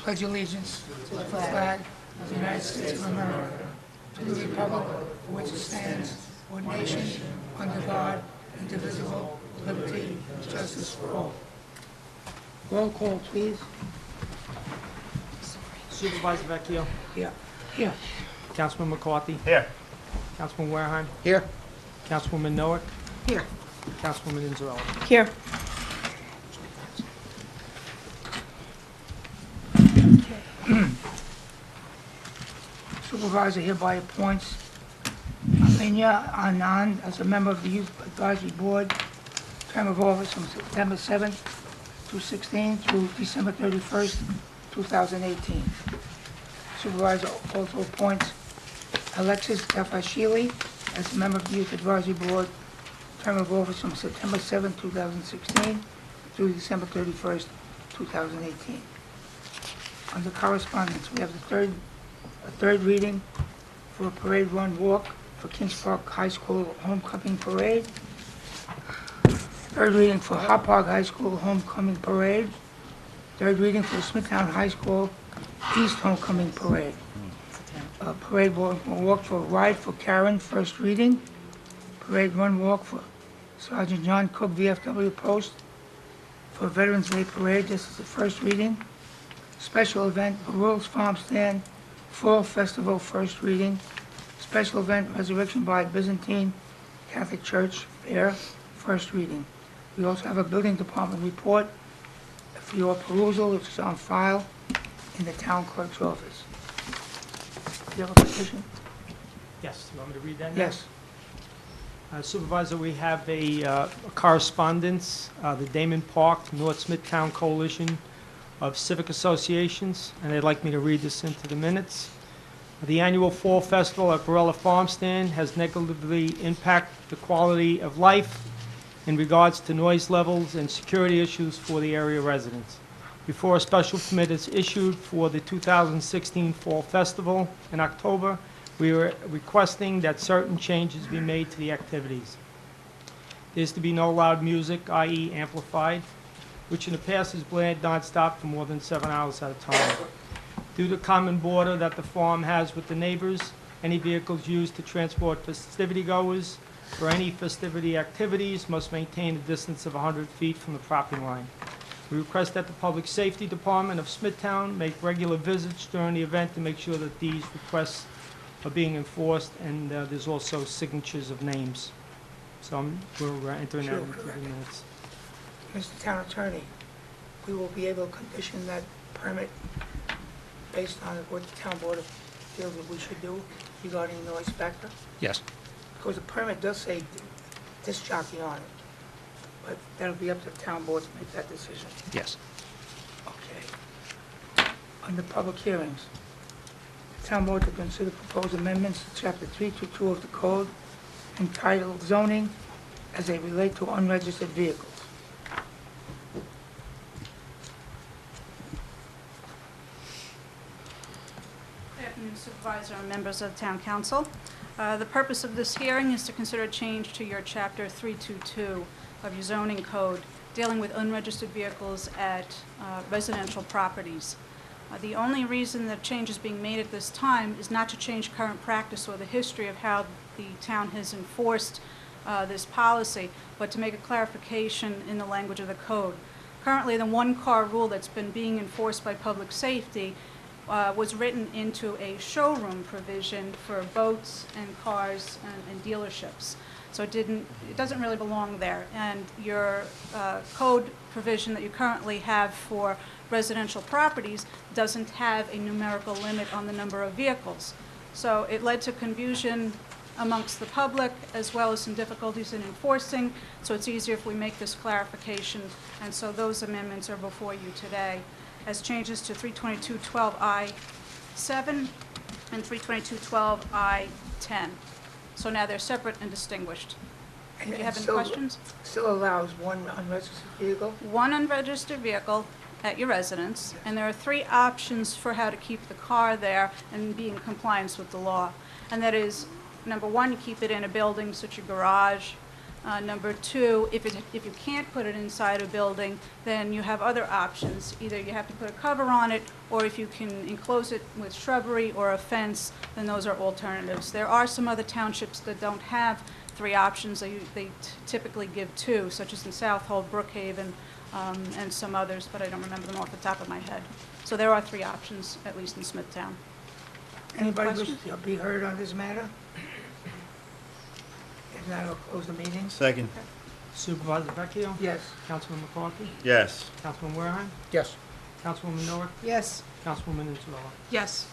pledge allegiance to the flag of the United States of America, to the republic for which it stands, one nation, under God, indivisible, with liberty and justice for all. Roll call, please. Supervisor Vecchio. Yeah. Here. Councilman McCarthy. Here. Councilman Wareheim. Here. Councilwoman Noack. Here. Councilwoman Inzarelli. Here. Supervisor hereby appoints Amina Anand as a member of the Youth Advisory Board, term of office from September 7th to 16th through December 31st, 2018. Supervisor also appoints Alexis Tafashili as a member of the Youth Advisory Board, term of office from September 7th, 2016 through December 31st, 2018. Under correspondence, we have a third reading for a parade run walk for Kings Park High School Homecoming Parade. Third reading for Hop Park High School Homecoming Parade. Third reading for Smithtown High School East Homecoming Parade. Parade walk for Ride for Karen, first reading. Parade run walk for Sergeant John Cook, VFW Post, for Veterans Day Parade. This is the first reading. Special event, Rules Farm Stand, Fall Festival, first reading. Special event, Resurrection by Byzantine Catholic Church Fair, first reading. We also have a building department report for your perusal, which is on file in the town clerk's office. Do you have a petition? Yes, you want me to read that now? Yes. Supervisor, we have a correspondence, the Damon Park North Smithtown Coalition of Civic Associations, and they'd like me to read this into the minutes. The annual Fall Festival at Barella Farm Stand has negatively impacted the quality of life in regards to noise levels and security issues for the area residents. Before a special permit is issued for the 2016 Fall Festival in October, we are requesting that certain changes be made to the activities. There is to be no loud music, i.e. amplified, which in the past has blared nonstop for more than 7 hours at a time. Due to common border that the farm has with the neighbors, any vehicles used to transport festivity goers for any festivity activities must maintain a distance of 100 feet from the property line. We request that the Public Safety Department of Smithtown make regular visits during the event to make sure that these requests are being enforced, and there's also signatures of names. So we're entering that into the minutes. Mr. Town Attorney, we will be able to condition that permit based on what the town board feels that we should do regarding noise factor? Yes. Because the permit does say disc jockey on it, but that'll be up to the town board to make that decision. Yes. Okay. Under public hearings, the town board to consider proposed amendments to chapter 322 of the code entitled zoning as they relate to unregistered vehicles. Good afternoon, Supervisor and members of the Town Council. The purpose of this hearing is to consider a change to your Chapter 322 of your zoning code dealing with unregistered vehicles at residential properties. The only reason that change is being made at this time is not to change current practice or the history of how the town has enforced this policy, but to make a clarification in the language of the code. Currently, the one-car rule that's been being enforced by public safety was written into a showroom provision for boats and cars and dealerships. So it doesn't really belong there. And your code provision that you currently have for residential properties doesn't have a numerical limit on the number of vehicles. So it led to confusion amongst the public, as well as some difficulties in enforcing. So it's easier if we make this clarification. And so those amendments are before you today as changes to 322.12I7 and 322.12I10. So now they're separate and distinguished. Do you have any questions? Still allows one unregistered vehicle? One unregistered vehicle at your residence, and there are 3 options for how to keep the car there and be in compliance with the law. And that is, number 1, you keep it in a building such as your garage, Number two, if you can't put it inside a building, then you have other options. Either you have to put a cover on it, or if you can enclose it with shrubbery or a fence, then those are alternatives. There are some other townships that don't have three options. They typically give two, such as in Southold, Brookhaven, and some others, but I don't remember them off the top of my head. So there are three options, at least in Smithtown. Anybody wish Questions? to be heard on this matter? If not, I'll close the meeting. Second. Supervisor Vecchio? Yes. Councilman McCarthy? Yes. Councilman Wareheim? Yes. Councilwoman Miller? Yes. Councilwoman Insuela? Yes.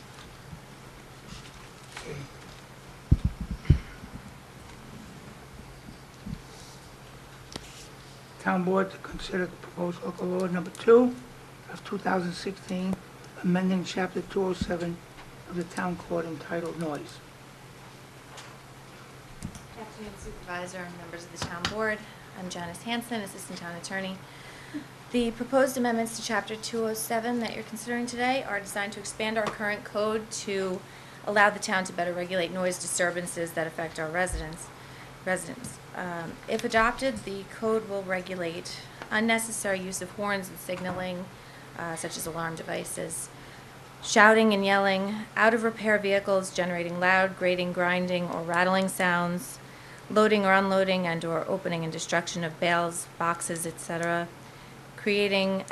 Town Board to consider proposed local law number 2 of 2016, amending Chapter 207 of the Town Code entitled Noise. Good afternoon, Supervisor and members of the Town Board. I'm Janice Hanson, Assistant Town Attorney. The proposed amendments to Chapter 207 that you're considering today are designed to expand our current code to allow the town to better regulate noise disturbances that affect our residents. If adopted, the code will regulate unnecessary use of horns and signaling, such as alarm devices, shouting and yelling, out-of-repair vehicles generating loud, grating, grinding, or rattling sounds, loading or unloading and/or opening and destruction of bales, boxes, etc., creating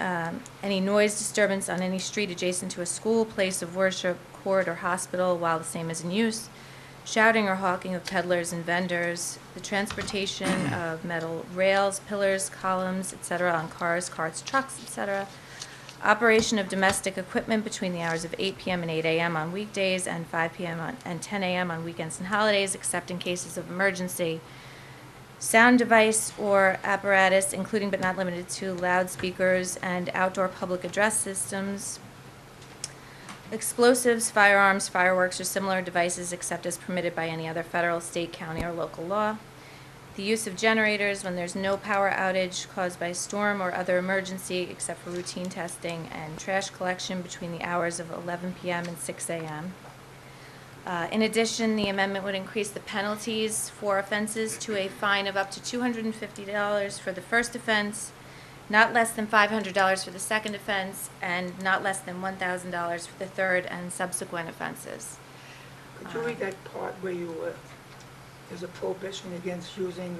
any noise disturbance on any street adjacent to a school, place of worship, court, or hospital while the same is in use, shouting or hawking of peddlers and vendors, the transportation of metal rails, pillars, columns, etc. on cars, carts, trucks, etc., operation of domestic equipment between the hours of 8 p.m. and 8 a.m. on weekdays and 5 p.m. and 10 a.m. on weekends and holidays, except in cases of emergency, sound device or apparatus, including but not limited to loudspeakers and outdoor public address systems, explosives, firearms, fireworks, or similar devices except as permitted by any other federal, state, county, or local law. The use of generators when there's no power outage caused by storm or other emergency except for routine testing, and trash collection between the hours of 11 p.m. and 6 a.m. In addition, the amendment would increase the penalties for offenses to a fine of up to $250 for the first offense, not less than $500 for the second offense, and not less than $1,000 for the third and subsequent offenses. Could you read that part where there's a prohibition against using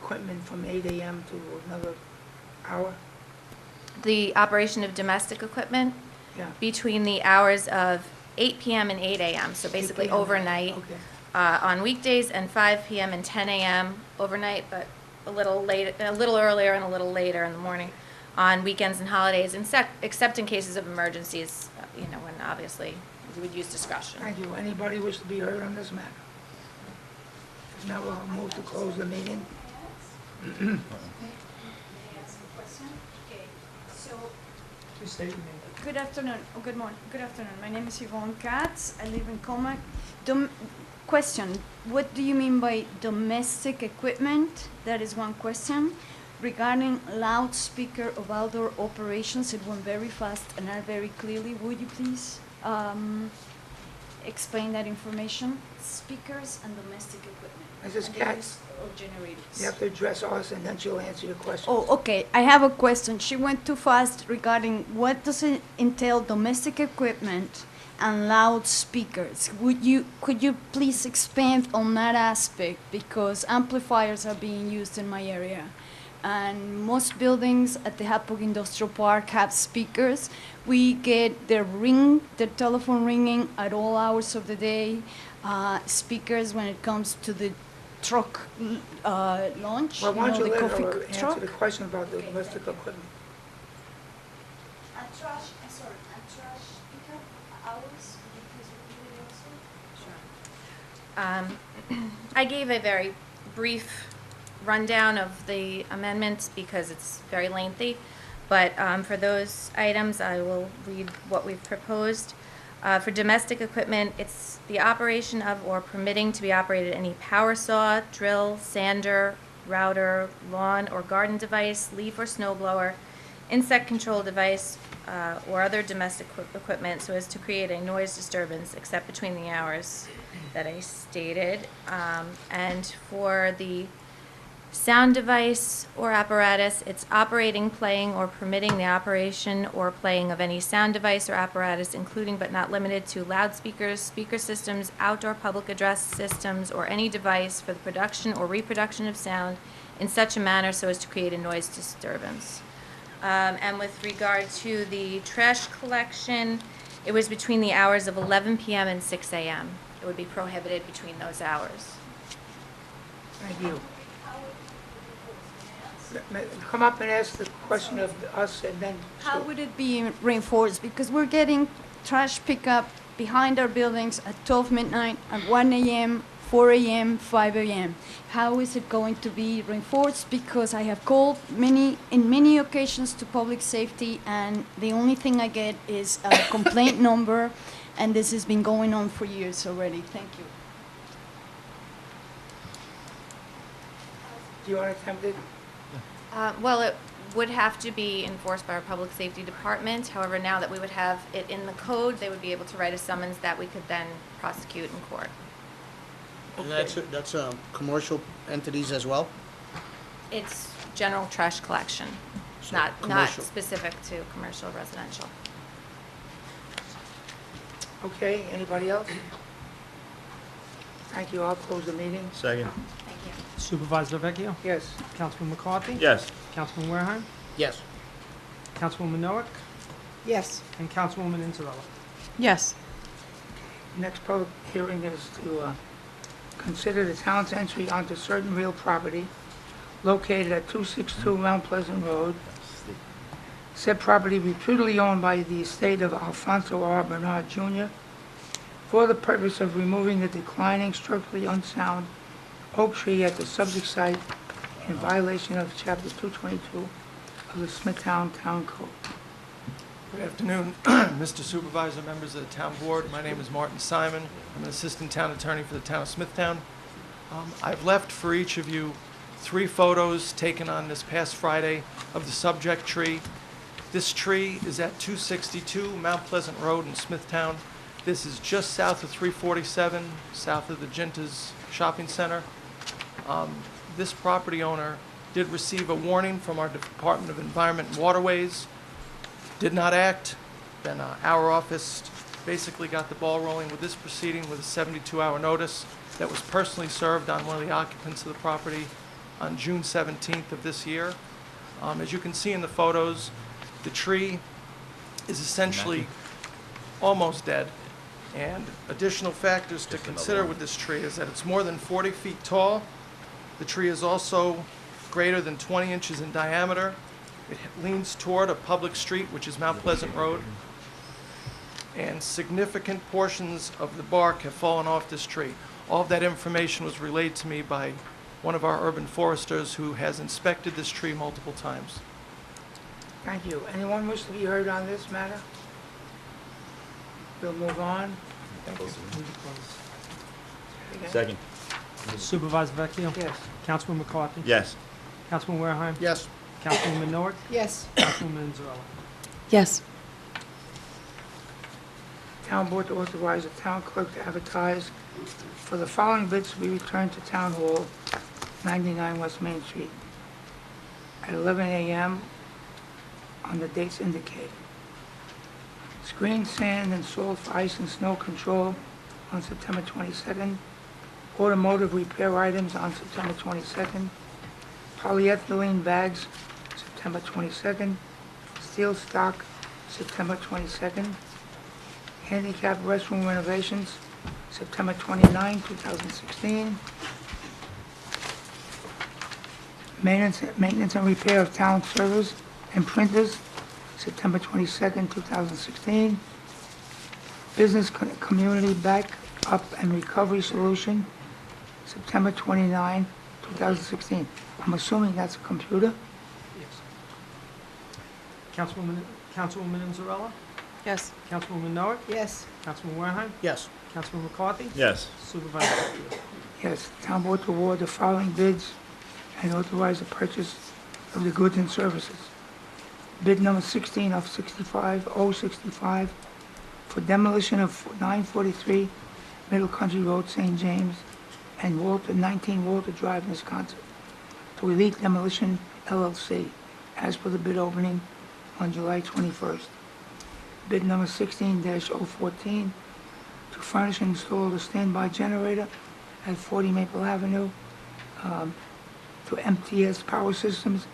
equipment from 8 a.m. to another hour? The operation of domestic equipment Yeah. between the hours of 8 p.m. and 8 a.m., so basically 8 p.m. overnight, Okay. on weekdays, and 5 p.m. and 10 a.m. overnight, but a little earlier and a little later in the morning on weekends and holidays, except in cases of emergencies, when obviously we would use discretion. Thank you. Anybody wish to be heard on this matter? If not, we'll move to close the meeting. Please state your name. Good afternoon, or good morning, good afternoon. My name is Yvonne Katz. I live in Comac. Question, what do you mean by domestic equipment? That is one question. Regarding loudspeaker of outdoor operations, it went very fast and not very clearly. Would you please explain that information? Speakers and domestic equipment. Mrs. And Katz? use of generators. You have to address us, and then she'll answer your question. Oh, okay. I have a question. She went too fast regarding what does it entail domestic equipment and loudspeakers. Could you please expand on that aspect, because amplifiers are being used in my area, and most buildings at the Hapog Industrial Park have speakers. We get the telephone ringing at all hours of the day. Speakers when it comes to the truck launch, Well, why don't you the let coffee her answer truck. the question about the domestic equipment? And trash speaker hours, because I gave a very brief rundown of the amendments because it's very lengthy, but for those items, I will read what we've proposed. For domestic equipment, it's the operation of or permitting to be operated any power saw, drill, sander, router, lawn or garden device, leaf or snow blower, insect control device, or other domestic equipment so as to create a noise disturbance except between the hours that I stated. And for the sound device or apparatus, it's operating, playing, or permitting the operation or playing of any sound device or apparatus, including but not limited to loudspeakers, speaker systems, outdoor public address systems, or any device for the production or reproduction of sound in such a manner so as to create a noise disturbance. And with regard to the trash collection, it was between the hours of 11 p.m. and 6 a.m. It would be prohibited between those hours. Thank you. Come up and ask the question of us and then. How would it be reinforced? Because we're getting trash pickup behind our buildings at 12 midnight, at 1 a.m., 4 a.m., 5 a.m. How is it going to be reinforced? Because I have called in many occasions to public safety, and the only thing I get is a complaint number, and this has been going on for years already. Thank you. Do you want to attempt it? Well, it would have to be enforced by our public safety department. However, now that we would have it in the code, they would be able to write a summons that we could then prosecute in court. And that's commercial entities as well? It's general trash collection, So not commercial. specific to commercial or residential. Okay, anybody else? Thank you, I'll close the meeting. Second. Thank you. Supervisor Vecchio, Yes. Councilman McCarthy? Yes. Councilman Wareheim? Yes. Councilwoman Noack? Yes. And Councilwoman Inzarella. Yes. Next public hearing is to consider the town's entry onto certain real property located at 262 Mount Pleasant Road. Said property reputedly owned by the estate of Alfonso R. Bernard Jr. for the purpose of removing the declining, structurally unsound oak tree at the subject site in violation of Chapter 222 of the Smithtown Town Code. Good afternoon, Mr. Supervisor, members of the town board. My name is Martin Simon. I'm an assistant town attorney for the town of Smithtown. I've left for each of you 3 photos taken on this past Friday of the subject tree. This tree is at 262 Mount Pleasant Road in Smithtown. This is just south of 347, south of the Gintas Shopping Center. This property owner did receive a warning from our Department of Environment and Waterways, did not act. Then our office basically got the ball rolling with this proceeding with a 72-hour notice that was personally served on one of the occupants of the property on June 17th of this year. As you can see in the photos, the tree is essentially almost dead. And additional factors to consider with this tree is that it's more than 40 feet tall. The tree is also greater than 20 inches in diameter. It leans toward a public street, which is Mount Pleasant Road. And significant portions of the bark have fallen off this tree. All of that information was relayed to me by one of our urban foresters who has inspected this tree multiple times. Thank you. Anyone wish to be heard on this matter? We'll move on. Move to close. Again? Second. Supervisor Vecchio? Yes. Councilman McCarthy? Yes. Councilman Wareheim? Yes. Councilwoman Noack? Yes. Councilwoman Inzarella. Yes. Town board to authorize the town clerk to advertise for the following bids to be returned to Town Hall, 99 West Main Street, at 11 a.m. on the dates indicated. Screen, sand, and salt for ice and snow control on September 22nd. Automotive repair items on September 22nd. Polyethylene bags, September 22nd. Steel stock, September 22nd. Handicap restroom renovations, September 29, 2016. Maintenance and repair of town servers and printers, September 22nd, 2016. Business community backup and recovery solution, September 29, 2016. I'm assuming that's a computer? Yes. Councilwoman Inzarella? Yes. Councilwoman Noack? Yes. Councilman Wareheim? Yes. Councilman McCarthy? Yes. Supervisor Vecchio? Yes, town board to award the following bids and authorize the purchase of the goods and services. Bid number 16 of 65 for demolition of 943 Middle Country Road, St. James, and 19 Walter Drive, Wisconsin. to Elite Demolition LLC as per the bid opening on July 21st. Bid number 16-014 to furnish and install a standby generator at 40 Maple Avenue to MTS Power Systems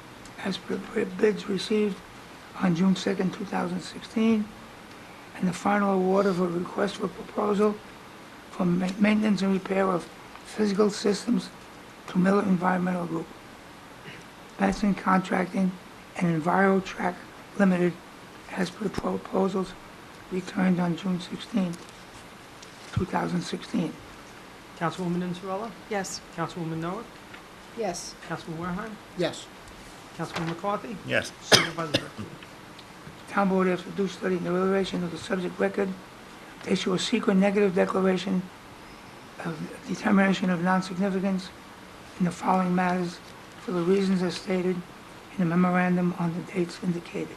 as per bids received on June 2nd, 2016. And the final award of a request for proposal for maintenance and repair of physical systems to Miller Environmental Group, Benson Contracting, and EnviroTrack Limited as per the proposals returned on June 16, 2016. Councilwoman Inzarella? Yes. Councilwoman Noah? Yes. Councilman Wareheim? Yes. Councilman McCarthy? Yes. Supervisor Berkey? Town Board, after due study and deliberation of the subject record, to issue a secret negative declaration of determination of non-significance in the following matters for the reasons as stated in the memorandum on the dates indicated.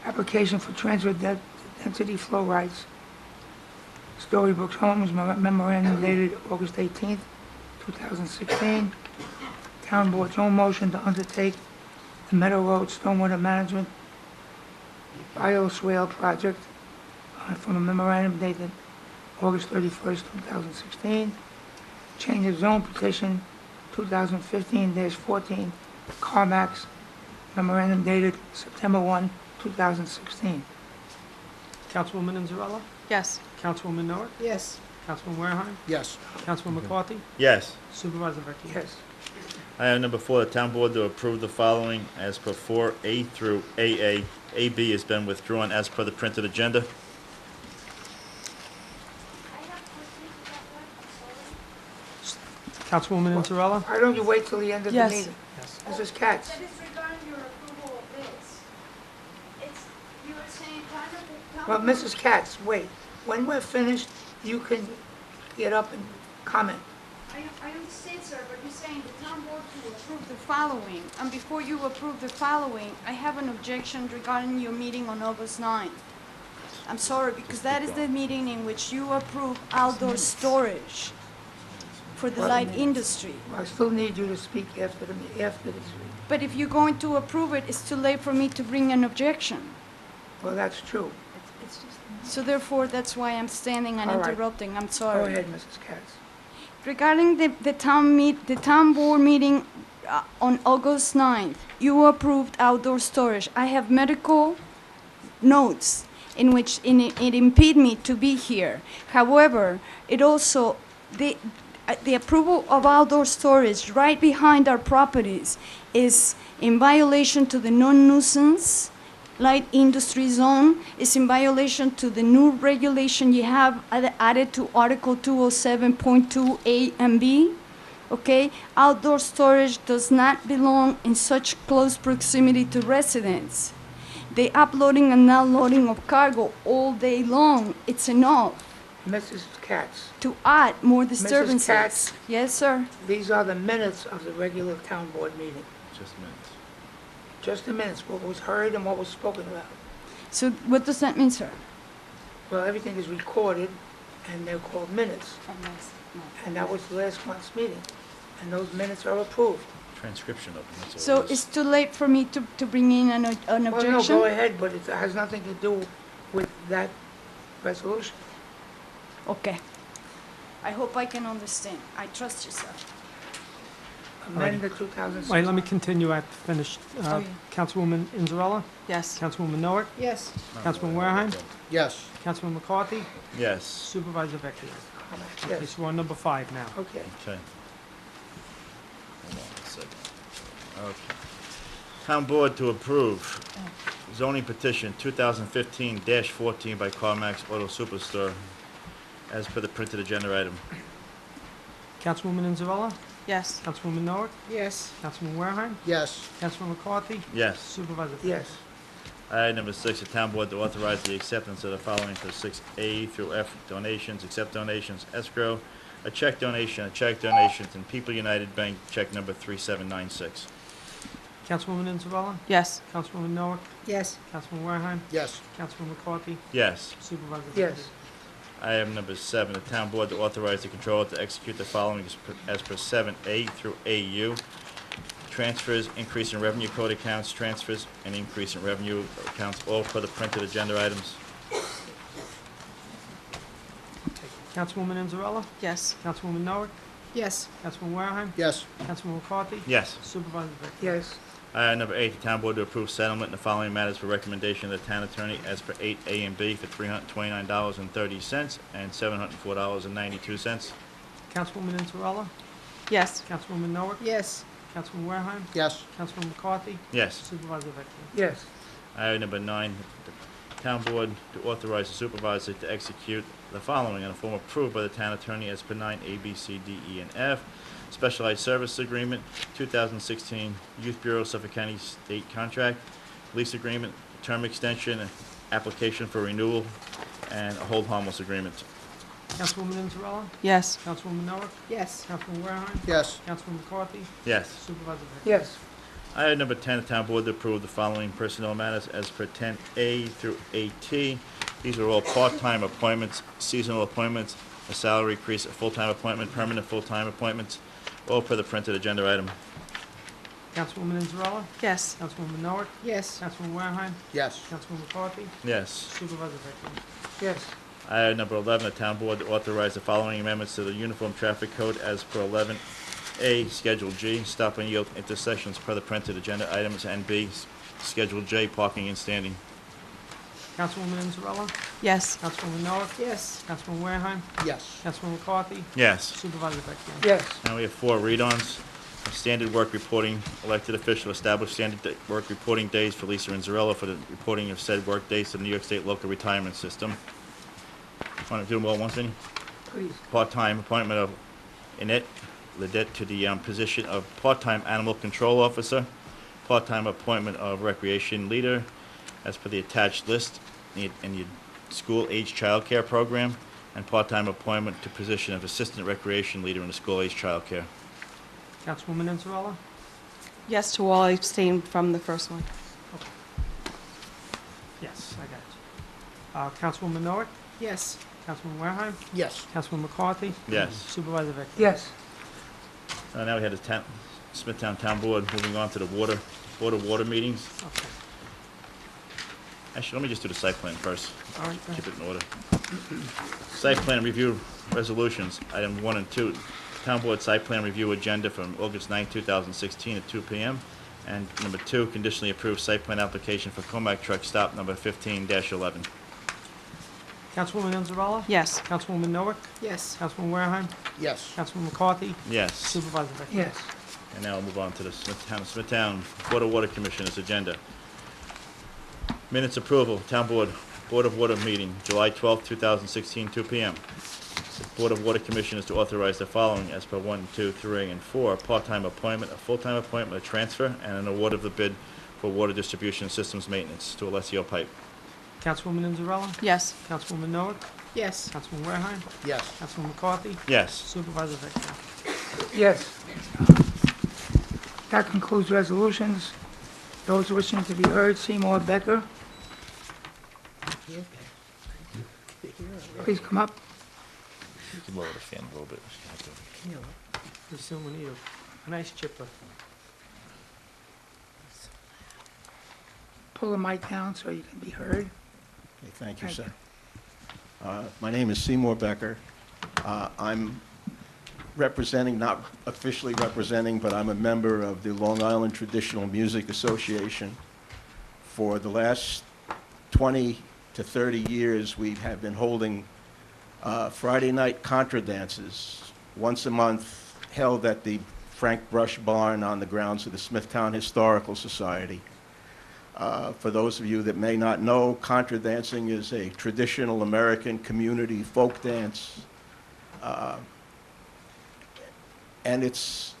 Application for transfer density flow rights, Storybrook Homes, memorandum dated August 18th, 2016. Town Board's own motion to undertake the Meadow Road Stormwater Management Bioswale Project from a memorandum dated August 31st, 2016. Change of zone petition 2015-14 CarMax, memorandum dated September 1, 2016. Councilwoman Inzarella? Yes. Councilwoman Noah? Yes. Councilman Wareheim? Yes. Councilman McCarthy? Yes. Supervisor Berkey? Yes. Item number 4, the town board to approve the following as per 4A through AA. AB has been withdrawn as per the printed agenda. Councilwoman Inzarella? Why don't you wait till the end of the Yes. meeting? Yes. Mrs. Katz? That is regarding your approval of this. It's, you were saying kind of... Well, Mrs. Katz, wait. When we're finished, you can get up and comment. I understand, sir, but you're saying the town board to approve the following, and before you approve the following, I have an objection regarding your meeting on August 9th. I'm sorry, because that is the meeting in which you approve outdoor storage for the light industry. I still need you to speak after this meeting. But if you're going to approve it, it's too late for me to bring an objection. Well, that's true. So therefore, that's why I'm standing and All right. interrupting. I'm Go sorry. ahead, Mrs. Katz. Regarding the town board meeting on August 9th, you approved outdoor storage. I have medical notes in which it impede me to be here. However, it also, the approval of outdoor storage right behind our properties is in violation to the non-nuisance light industry zone, is in violation to the new regulation you have added to Article 207.2 A and B. Okay, outdoor storage does not belong in such close proximity to residents. The uploading and downloading of cargo all day long, it's enough Mrs. Katz, to add more disturbances. Katz. Yes, sir. these are the minutes of the regular town board meeting. Just minutes. Just the minutes, what was heard and what was spoken about. So what does that mean, sir? Well, everything is recorded, and they're called minutes. And that was last month's meeting, and those minutes are approved. Transcription of them, that's all So it is. it's too late for me to bring in an Well, no, objection? go ahead, but it has nothing to do with that resolution. Okay. I hope I can understand. I trust you, sir. Amend the 2006. Wait, let me continue at finish. Oh, yeah. Councilwoman Inzarella? Yes. Councilwoman Noah? Yes. Councilman Wareheim? Yes. Councilman McCarthy? Yes. Supervisor Berkey? Okay, Yes, so we're on number 5 now. okay. Okay. Hold on a second. Okay. Town board to approve zoning petition 2015-14 by CarMax Auto Superstore as per the printed agenda item. Councilwoman Inzarella? Yes. Councilwoman Noah? Yes. Councilman Wareheim? Yes. Councilman McCarthy? Yes. Supervisor Berkey? Yes, Item number 6, the town board to authorize the acceptance of the following for 6A through F donations, accept donations, escrow, a check donation, and People United Bank check number 3796. Councilwoman Inzarella? Yes. Councilwoman Noah? Yes. Councilman Wareheim? Yes. Councilman McCarthy? Yes. Supervisor Berkey? yes. Item number 7, the town board to authorize the controller to execute the following as per 7A through AU. transfers, increase in revenue code accounts, transfers, and increase in revenue accounts, all per the printed agenda items. Councilwoman Anzarella? Yes. Councilwoman Noah? Yes. Councilman Wareham? Yes. Councilman McCarthy? Yes. Supervisor Vic? yes, Number 8, the town board to approve settlement in the following matters for recommendation of the town attorney as per 8A and B for $329.30 and $704.92. Councilwoman Anzarella? Yes. Councilwoman Noah? Yes. Councilman Wareham? Yes. Councilman McCarthy? Yes. Supervisor Vic? yes, Number 9, the town board to authorize the supervisor to execute the following on a form approved by the town attorney as per 9A, B, C, D, E, and F. Specialized Service Agreement, 2016 Youth Bureau Suffolk County State Contract, Lease Agreement, Term Extension, Application for Renewal, and a Hold Harmless Agreement. Councilwoman Anzarella? Yes. Councilwoman Noah? Yes. Councilman Wareham? Yes. Councilman McCarthy? Yes. Supervisor Vic? yes, Item number 10, the town board to approve the following personnel matters as per 10A through 8T. These are all part-time appointments, seasonal appointments, a salary increase, a full-time appointment, permanent full-time appointments, all per the printed agenda item. Councilwoman Anzarella? Yes. Councilwoman Noah? Yes. Councilman Wareham? Yes. Councilman McCarthy? Yes. Supervisor Vic? yes, Item number 11, the town board to authorize the following amendments to the Uniform Traffic Code as per 11A, Schedule G, stop and yield intersections per the printed agenda items, and B, Schedule J, parking and standing. Councilwoman Anzarella? Yes. Councilwoman Noah? Yes. Councilman Wareham? Yes. Councilman McCarthy? Yes. Supervisor Vic? yes, Now we have 4 read-ons. Standard work reporting, elected official establish standard work reporting days for Lisa Inzarella for the reporting of said work days to the New York State Local Retirement System. Want to do them all at once, Vinnie? please, Part-time appointment of Annette Ledet to the position of part-time animal control officer, part-time appointment of recreation leader as per the attached list in the school-age childcare program, and part-time appointment to position of assistant recreation leader in the school-age childcare. Councilwoman Anzarella? Yes to all. I abstained from the first one. Yes, I got it. Councilwoman Noah? Yes. Councilman Wareham? Yes. Councilman McCarthy? Yes. Supervisor Vic? yes, Now we have the Smithtown Town Board, moving on to the water meetings. Okay. Actually, let me just do the site plan first. All right, go ahead. Keep it in order. Site plan review resolutions, item 1 and 2. Town Board Site Plan Review Agenda from August 9, 2016 at 2 p.m. And number 2, conditionally approved site plan application for Comac Truck Stop number 15-11. Councilwoman Anzarella? Yes. Councilwoman Noah? Yes. Councilman Wareham? Yes. Councilman McCarthy? Yes. Supervisor Vic? yes, And now we'll move on to the Smithtown Board of Water Commissioners agenda. Minutes approval, Town Board, Board of Water meeting, July 12, 2016, 2 p.m. Board of Water Commissioners to authorize the following as per 1, 2, 3, and 4. Part-time appointment, a full-time appointment, a transfer, and an award of the bid for water distribution systems maintenance to Alessio Pipe. Councilwoman Anzarella? Yes. Councilwoman Noah? Yes. Councilman Wareham? Yes. Councilman McCarthy? Yes. Supervisor Vic? yes. That concludes resolutions. Those wishing to be heard, Seymour Becker, please come up. You can lower the fan a little bit. Pretty soon we need a nice chipper. Pull the mic down so you can be heard. Okay, thank you, Thank sir. My name is Seymour Becker. I'm representing, not officially representing, but I'm a member of the Long Island Traditional Music Association. For the last 20 to 30 years, we have been holding Friday night contra dances once a month, held at the Frank Brush Barn on the grounds of the Smithtown Historical Society. For those of you that may not know, contra dancing is a traditional American community folk dance. And it's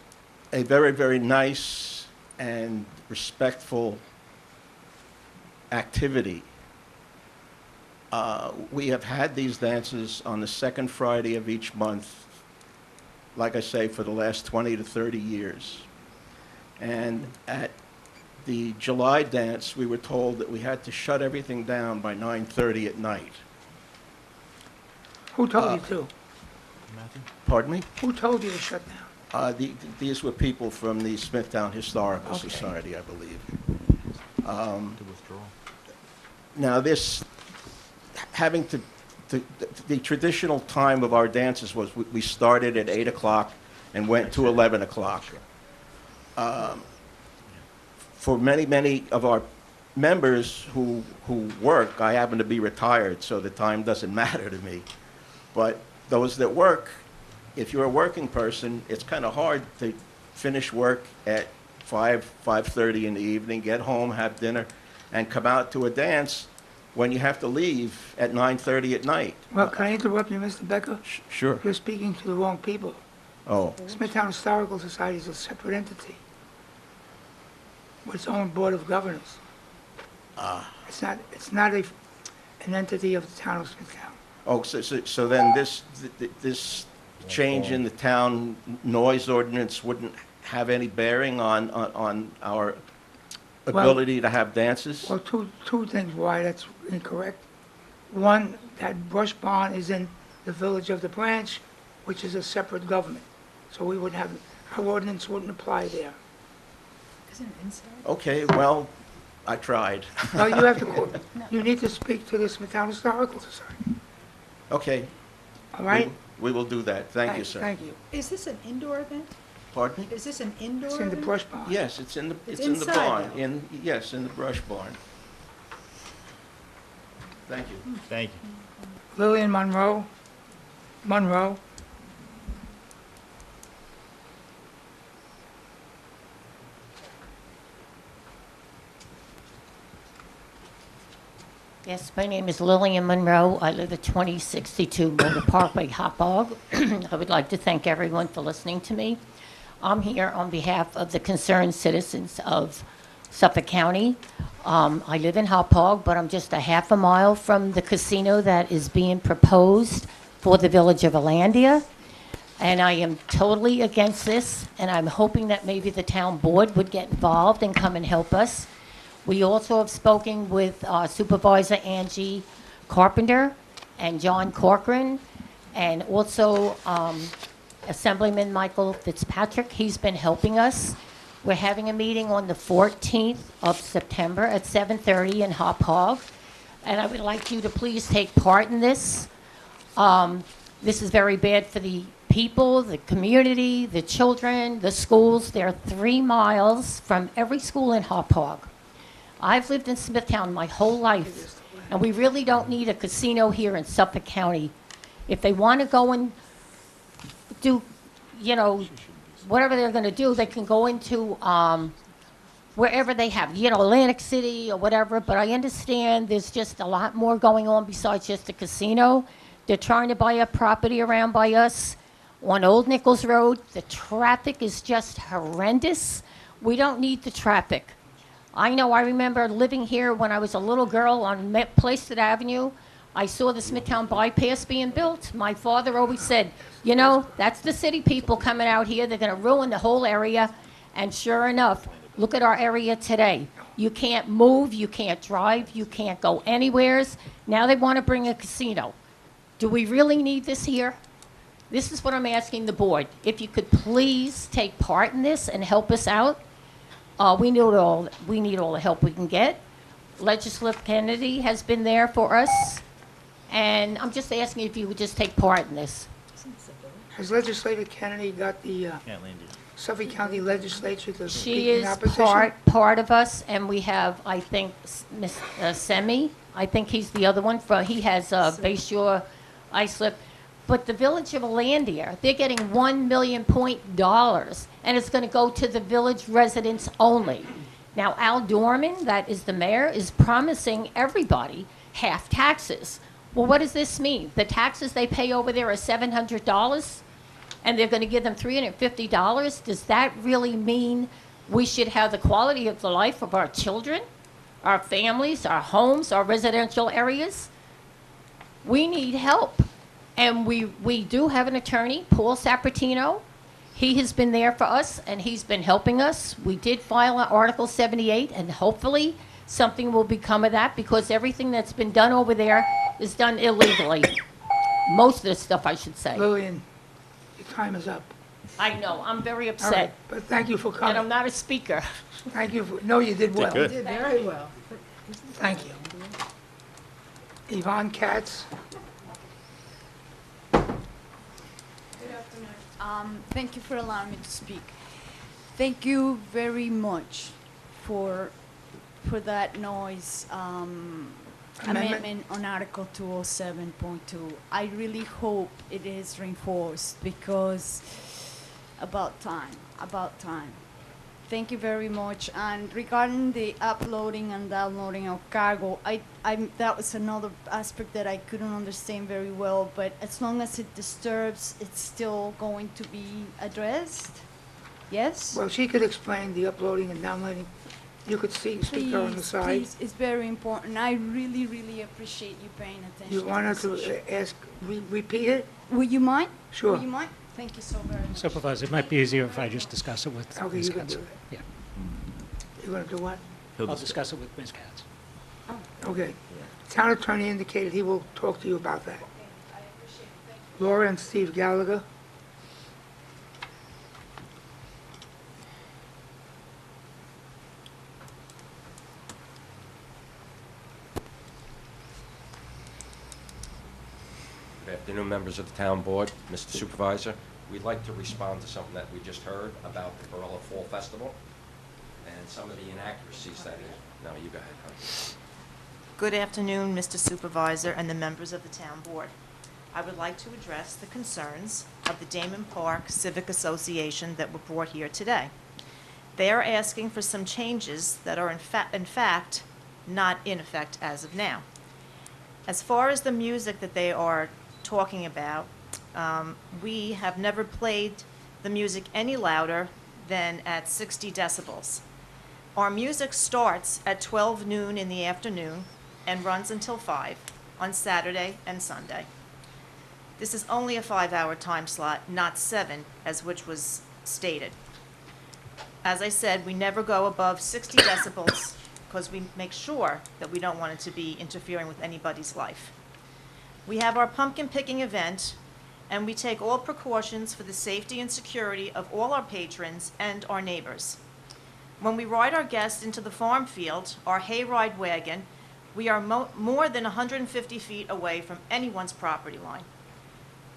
a very, very nice and respectful activity. We have had these dances on the second Friday of each month, like I say, for the last 20 to 30 years. And at the July dance, we were told that we had to shut everything down by 9:30 at night. Who told you to? Matthew? Pardon me? Who told you to shut down? These were people from the Smithtown Historical Okay. Society, I believe. Now, this, having to, the traditional time of our dances was we started at 8 o'clock and went to 11 o'clock. For many of our members who work, I happen to be retired, so the time doesn't matter to me. But those that work, if you're a working person, it's kind of hard to finish work at 5:30 in the evening, get home, have dinner, and come out to a dance when you have to leave at 9:30 at night. Well, can I interrupt you, Mr. Becker? Sure. You're speaking to the wrong people. Oh, Smithtown Historical Society is a separate entity with its own board of governors. It's not an entity of the town of Smithtown. oh, so then this change in the town noise ordinance wouldn't have any bearing on our ability to have dances? Well, two things why that's incorrect. One, that brush barn is in the village of the branch, which is a separate government. So we wouldn't have, our ordinance wouldn't apply there. Okay, well, I tried. No, you have to, you need to speak to the Smithtown Historical Society, Okay. all right? We will do that. Thank you, sir. Thank you. Is this an indoor event? Pardon me? Is this an indoor It's event? in the brush barn. Yes, it's in the It's barn. inside, though. Yes, in the brush barn. Thank you. Thank you. Lillian Monroe. Yes, my name is Lillian Monroe. I live at 2062 Motor Parkway, Hopog. I would like to thank everyone for listening to me. I'm here on behalf of the concerned citizens of Suffolk County. I live in Hopog, but I'm just a half a mile from the casino that is being proposed for the village of Alandia. And I am totally against this, and I'm hoping that maybe the town board would get involved and come and help us. We also have spoken with Supervisor Angie Carpenter and John Corcoran, and also Assemblyman Michael Fitzpatrick. He's been helping us. We're having a meeting on the 14th of September at 7:30 in Hopog, and I would like you to please take part in this. This is very bad for the people, the community, the children, the schools. They're 3 miles from every school in Hopog. I've lived in Smithtown my whole life, and we really don't need a casino here in Suffolk County. If they want to go and do, whatever they're going to do, they can go into wherever they have, Atlantic City or whatever, but I understand there's just a lot more going on besides just a casino. They're trying to buy up property around by us on Old Nichols Road. The traffic is just horrendous. We don't need the traffic. I remember living here when I was a little girl on Placid Avenue. I saw the Smithtown bypass being built. My father always said, that's the city people coming out here. They're going to ruin the whole area. And sure enough, look at our area today. You can't move, you can't drive, you can't go anywheres. Now they want to bring a casino. Do we really need this here? This is what I'm asking the board. If you could please take part in this and help us out. We need all the help we can get. Legislative Kennedy has been there for us, and I'm just asking if you would just take part in this. Has Legislator Kennedy got the Suffolk County Legislature to She speak in is opposition? part of us, and we have, I think, Miss Semi. I think he's the other one. He has Bayshore Islip. But the village of Alandia, they're getting $1 million, and it's going to go to the village residents only. Now, Al Dorman, that is the mayor, is promising everybody half taxes. Well, what does this mean? The taxes they pay over there are $700, and they're going to give them $350? Does that really mean we should have the quality of the life of our children, our families, our homes, our residential areas? We need help. And we do have an attorney, Paul Sapertino. He has been there for us, and he's been helping us. We did file an Article 78, and hopefully something will become of that, because everything that's been done over there is done illegally. Most of the stuff, I should say. Lillian, your time is up. I know, I'm very All right, upset, but thank you for and I'm coming. not a speaker. Thank you. No, you did well. good. Did very well. Thank you. Yvonne Katz. Thank you for allowing me to speak. Thank you very much for that noise amendment on Article 207.2. I really hope it is reinforced because about time. Thank you very much. And regarding the uploading and downloading of cargo, that was another aspect that I couldn't understand very well, but as long as it disturbs, it's still going to be addressed? Yes? Well, she could explain the uploading and downloading. You could speak her on the side. Please, it's very important. I really, really appreciate you paying attention. You want her to this issue. to ask, repeat it? Would you mind? Sure. Would you mind? Thank you so very much. Supervisor, it might be easier if I just discuss it with Okay, Ms. you can Katz. do it. Yeah, You want to do what? I'll discuss it with Ms. Katz. Okay. Town attorney indicated he will talk to you about that. Laura and Steve Gallagher. Good afternoon, members of the town board, Mr. Supervisor. We'd like to respond to something that we just heard about the Barilla Fall Festival and some of the inaccuracies that no, you go ahead, honey. Good afternoon, Mr. Supervisor and the members of the town board. I would like to address the concerns of the Damon Park Civic Association that were brought here today. They are asking for some changes that are in fact not in effect as of now. As far as the music that they are talking about, we have never played the music any louder than at 60 decibels. Our music starts at 12 noon in the afternoon and runs until 5 on Saturday and Sunday. This is only a 5-hour time slot, not 7, as which was stated. As I said, we never go above 60 decibels because we make sure that we don't want it to be interfering with anybody's life. We have our pumpkin picking event, and we take all precautions for the safety and security of all our patrons and our neighbors. When we ride our guests into the farm field, our hayride wagon, we are more than 150 feet away from anyone's property line.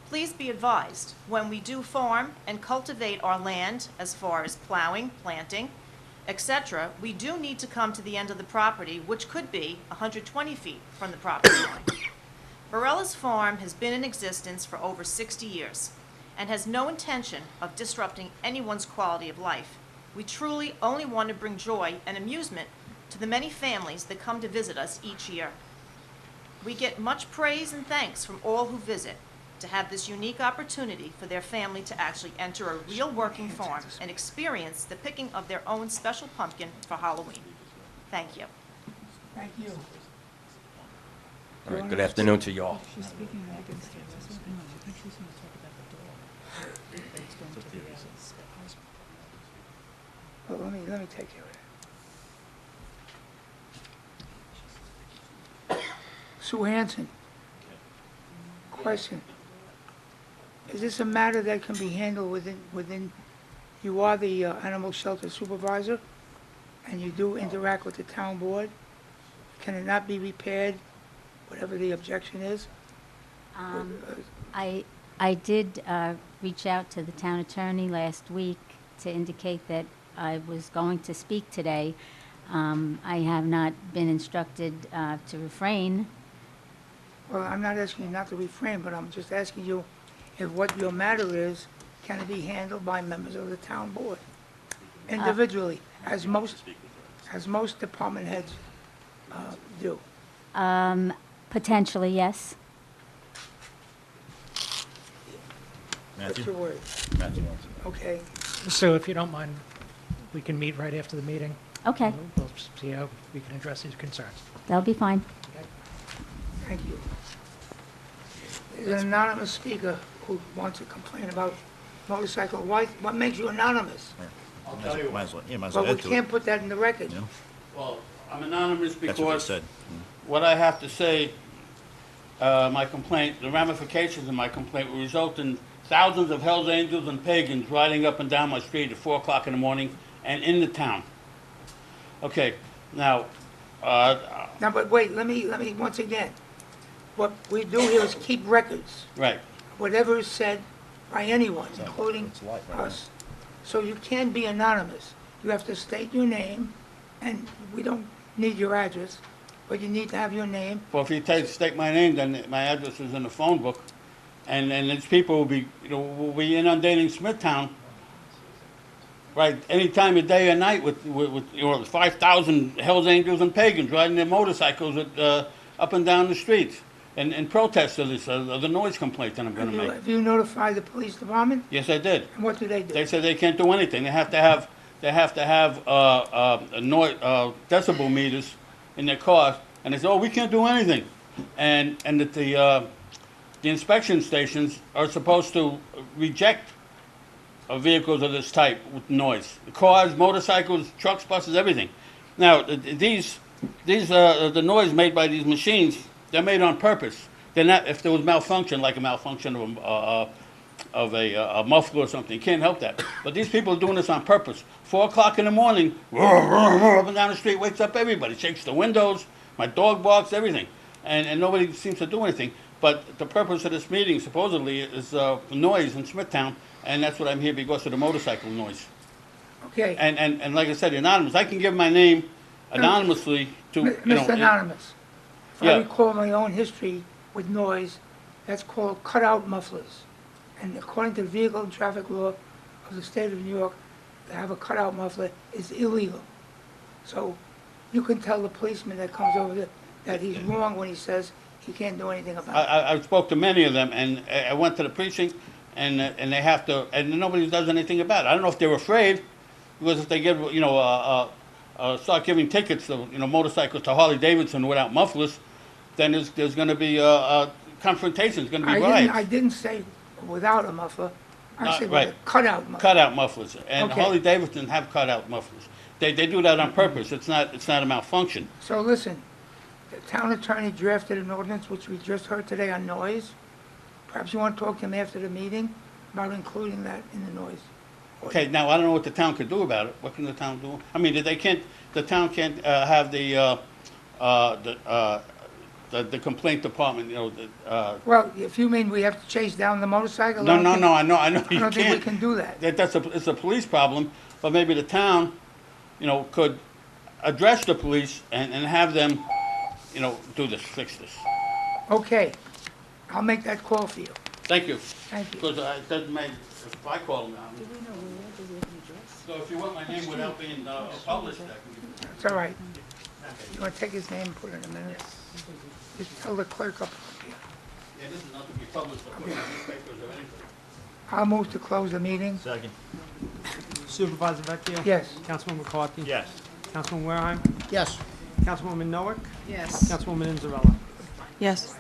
Please be advised, when we do farm and cultivate our land as far as plowing, planting, etc., we do need to come to the end of the property, which could be 120 feet from the property line. Barella's farm has been in existence for over 60 years and has no intention of disrupting anyone's quality of life. We truly only want to bring joy and amusement to the many families that come to visit us each year. We get much praise and thanks from all who visit to have this unique opportunity for their family to actually enter a real working farm and experience the picking of their own special pumpkin for Halloween. Thank you. Thank you. All right, good afternoon to you all. Well, let me take care of it. Sue Hanson. Question. Is this a matter that can be handled within, you are the animal shelter supervisor, and you do interact with the town board? Can it not be repaired, whatever the objection is? I did reach out to the town attorney last week to indicate that I was going to speak today. I have not been instructed to refrain. Well, I'm not asking you not to refrain, but I'm just asking you if what your matter is, can it be handled by members of the town board? Individually, as most department heads do. Potentially, yes. What's Matthew? your word? Matthew wants it. Okay. So if you don't mind, we can meet right after the meeting. Okay, We'll see how we can address these concerns. that'll be fine. Thank you. There's an anonymous speaker who wants to complain about motorcycle. Why, what makes you anonymous? I'll tell you. Might as well, yeah, might as well Well, add we to can't it. put that in the record. You know? Well, I'm anonymous That's what they because said. what I have to say, my complaint, the ramifications of my complaint will result in thousands of Hells Angels and pagans riding up and down my street at 4 o'clock in the morning and in the town. Okay, now, Now, but wait, let me, once again, what we do here is keep records, right. whatever is said by anyone, including us. So you can be anonymous. You have to state your name, and we don't need your address, but you need to have your name. Well, if you state my name, then my address is in the phone book, and these people will be inundating Smithtown, right, any time of day or night with 5,000 Hells Angels and pagans riding their motorcycles up and down the streets, and protest of this, of the noise complaint that I'm going to make. Have you notified the police department? Yes, I did. And what do they do? They said they can't do anything. They have to have decibel meters in their cars, and they say, "Oh, we can't do anything," and that the inspection stations are supposed to reject vehicles of this type with noise. The cars, motorcycles, trucks, buses, everything. Now, the noise made by these machines, they're made on purpose. They're not, if there was malfunction, like a malfunction of a muffler or something, you can't help that. But these people are doing this on purpose. 4 o'clock in the morning, up and down the street, wakes up everybody, shakes the windows, my dog barks, everything. And nobody seems to do anything. But the purpose of this meeting supposedly is noise in Smithtown, and that's what I'm here because of the motorcycle noise. Okay. And like I said, anonymous. I can give my name anonymously to, Mr. Anonymous, if I Yeah. recall my own history with noise, that's called cutout mufflers. And according to the Vehicle and Traffic Law of the state of New York, to have a cutout muffler is illegal. So you can tell the policeman that comes over there that he's wrong when he says he can't do anything about it. I spoke to many of them, and I went to the precinct, and they have to, and nobody does anything about it. I don't know if they're afraid, because if they give, start giving tickets to, motorcycles to Harley Davidson without mufflers, then there's going to be confrontations, going to be riots. I didn't say without a muffler. I said right. with a cutout muffler. Cutout mufflers, and Okay. Harley Davidson have cutout mufflers. They do that on purpose. It's not a malfunction. So listen, the town attorney drafted an ordinance, which we just heard today, on noise. Perhaps you want to talk to him after the meeting about including that in the noise. Okay, now, I don't know what the town could do about it. What can the town do? I mean, the town can't have the complaint department, Well, if you mean we have to chase down the motorcycle? No, I know you I don't think we can't. can do that. It's a police problem, but maybe the town, could address the police and have them, do this, fix this. Okay, I'll make that call for you. Thank you. Thank you. Because it doesn't make, if I call them now. So if you want my name without being published, I can give you. It's all right. You want to take his name and put it in a minute? Just tell the clerk up here. Yeah, this is not to be published or put in newspapers or anything. I'll move to close the meeting. Second. Supervisor Vecchia? Yes. Councilman McCarthy? Yes. Councilman Wareheim? Yes. Councilwoman Noack? Yes. Councilwoman Inzarella? Yes.